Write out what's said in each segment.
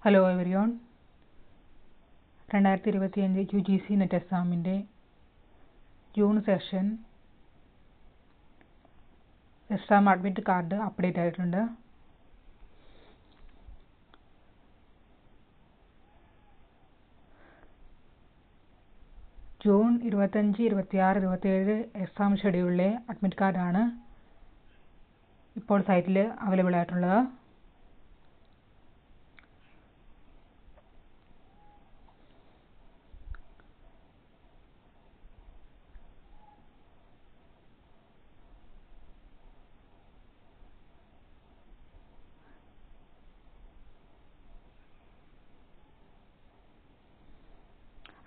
Hello everyone, 2025 UGC net എക്സാമിൻ്റെ June session exam admit card update ആയിട്ടുണ്ട്. June 25, 26, 27 exam ഷെഡ്യൂളിലെ admit കാർഡാണ് ഇപ്പോൾ സൈറ്റിൽ അവൈലബിൾ ആയിട്ടുള്ളത്.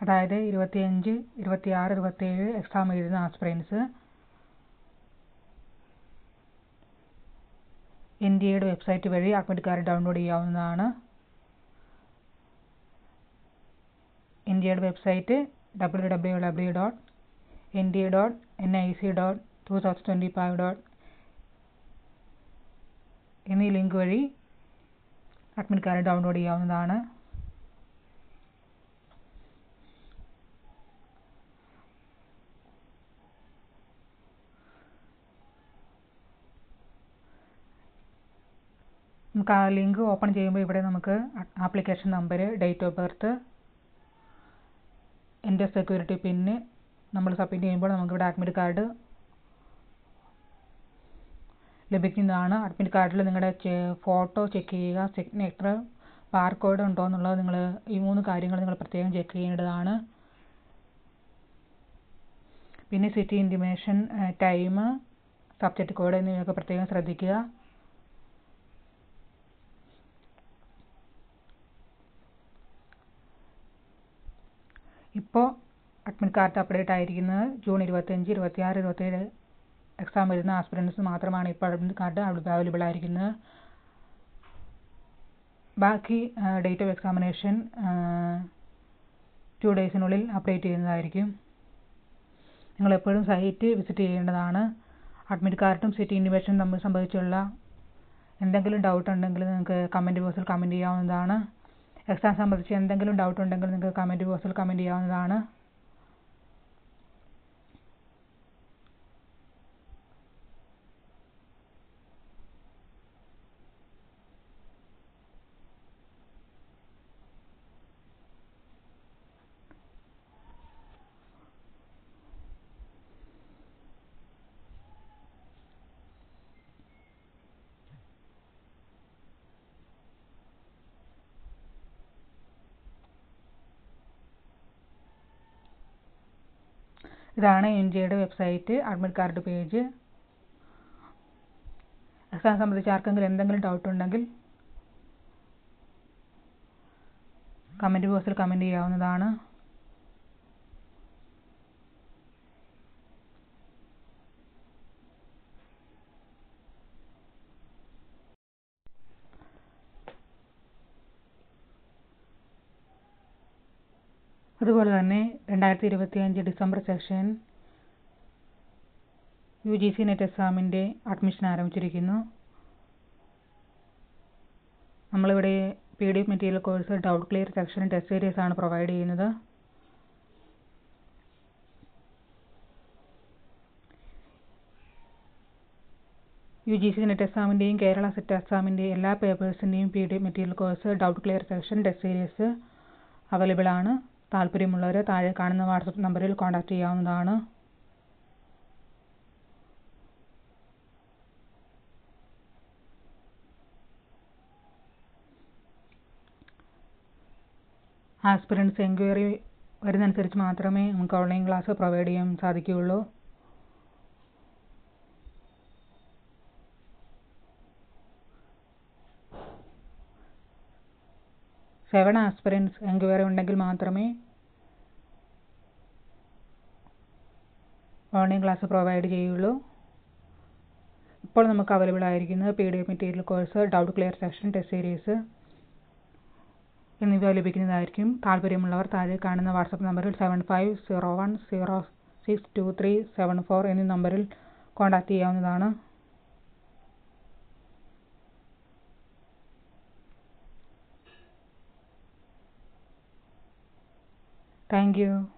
അതായത് 25, 26, 27 എക്സാം എഴുതുന്ന ആസ്പിറൻസ് NDAയുടെ വെബ്സൈറ്റ് വഴി അഡ്മിറ്റ് കാർഡ് ഡൗൺലോഡ് ചെയ്യാവുന്നതാണ്. NDAയുടെ വെബ്സൈറ്റ് www.nda.nic.2025. എന്നീ ലിങ്ക് വഴി അഡ്മിറ്റ് കാർഡ് ഡൗൺലോഡ് ചെയ്യാവുന്നതാണ്. നമുക്ക് ആ ലിങ്ക് ഓപ്പൺ ചെയ്യുമ്പോൾ ഇവിടെ നമുക്ക് application number, date of birth, എൻ്റെ സെക്യൂരിറ്റി പിന്ന് നമ്മൾ സബ്മിറ്റ് ചെയ്യുമ്പോൾ നമുക്കിവിടെ അഡ്മിറ്റ് കാർഡ് ലഭിക്കുന്നതാണ്. അഡ്മിറ്റ് കാർഡിൽ നിങ്ങളുടെ ഫോട്ടോ ചെക്ക് ചെയ്യുക, സിഗ്നേച്ചർ, ബാർകോഡ് ഉണ്ടോ എന്നുള്ളത് ഈ 3 കാര്യങ്ങൾ നിങ്ങൾ പ്രത്യേകം ചെക്ക് ചെയ്യേണ്ടതാണ്. പിന്നെ city intimation, time, subject code എന്നിവയൊക്കെ പ്രത്യേകം ശ്രദ്ധിക്കുക. ഇപ്പോൾ അഡ്മിറ്റ് കാർഡ് അപ്ഡേറ്റ് ആയിരിക്കുന്നത് ജൂൺ 25, 26, 27 എക്സാം എഴുതുന്ന ആസ്പിറൻസ് മാത്രമാണ് ഇപ്പോൾ അഡ്മിറ്റ് കാർഡ് അവൈലബിൾ ആയിരിക്കുന്നത്. ബാക്കി ഡേറ്റ് ഓഫ് എക്സാമിനേഷൻ 2 ഡേയ്സിനുള്ളിൽ അപ്ഡേറ്റ് ചെയ്യുന്നതായിരിക്കും. നിങ്ങൾ എപ്പോഴും സൈറ്റ് വിസിറ്റ് ചെയ്യേണ്ടതാണ്. അഡ്മിറ്റ് കാർഡും സിറ്റി ഇൻറ്റിമേഷനും തമ്മിൽ സംബന്ധിച്ചുള്ള എന്തെങ്കിലും ഡൗട്ട് ഉണ്ടെങ്കിൽ നിങ്ങൾക്ക് കമൻറ്റ് ബോക്സിൽ കമൻറ്റ് ചെയ്യാവുന്നതാണ്. എക്സാം സംബന്ധിച്ച് എന്തെങ്കിലും ഡൗട്ട് ഉണ്ടെങ്കിൽ നിങ്ങൾക്ക് കമൻറ്റ് ബോക്സിൽ കമൻറ്റ് ചെയ്യാവുന്നതാണ്. ഇതാണ് NDAയുടെ website, admit card page. Exam സംബന്ധിച്ച് ആർക്കെങ്കിലും എന്തെങ്കിലും ഡൗട്ട് ഉണ്ടെങ്കിൽ കമൻറ്റ് ബോക്സിൽ കമൻറ്റ് ചെയ്യാവുന്നതാണ്. അതുപോലെ തന്നെ 2025 ഡിസംബർ സെഷൻ UGC നെറ്റ് എക്സാമിൻ്റെ അഡ്മിഷൻ ആരംഭിച്ചിരിക്കുന്നു. നമ്മളിവിടെ PDF material course, doubt clear section, test series ആണ് പ്രൊവൈഡ് ചെയ്യുന്നത്. UGC നെറ്റ് എക്സാമിൻ്റെയും കേരള സെറ്റ് എക്സാമിൻ്റെയും എല്ലാ പേപ്പേഴ്സിൻ്റെയും PDF material course, doubt clear section, test series available ആണ്. താല്പര്യമുള്ളവർ താഴെ കാണുന്ന വാട്സപ്പ് നമ്പറിൽ കോൺടാക്റ്റ് ചെയ്യാവുന്നതാണ്. ആസ്പിറൻസ് എൻക്വയറി വരുന്നതനുസരിച്ച് മാത്രമേ നമുക്ക് ഓൺലൈൻ ക്ലാസ് പ്രൊവൈഡ് ചെയ്യാൻ സാധിക്കുകയുള്ളൂ. ആസ്പിറൻസ് എൻക്വയറി ഉണ്ടെങ്കിൽ മാത്രമേ ഓൺലൈൻ ക്ലാസ് പ്രൊവൈഡ് ചെയ്യുള്ളൂ. ഇപ്പോൾ നമുക്ക് അവൈലബിൾ ആയിരിക്കുന്നത് PDF material course, doubt clear section, test series എന്നിവ ലഭിക്കുന്നതായിരിക്കും. താല്പര്യമുള്ളവർ താഴെ കാണുന്ന വാട്സപ്പ് നമ്പറിൽ 7501062374 എന്നീ നമ്പറിൽ കോൺടാക്റ്റ് ചെയ്യാവുന്നതാണ്. Thank you.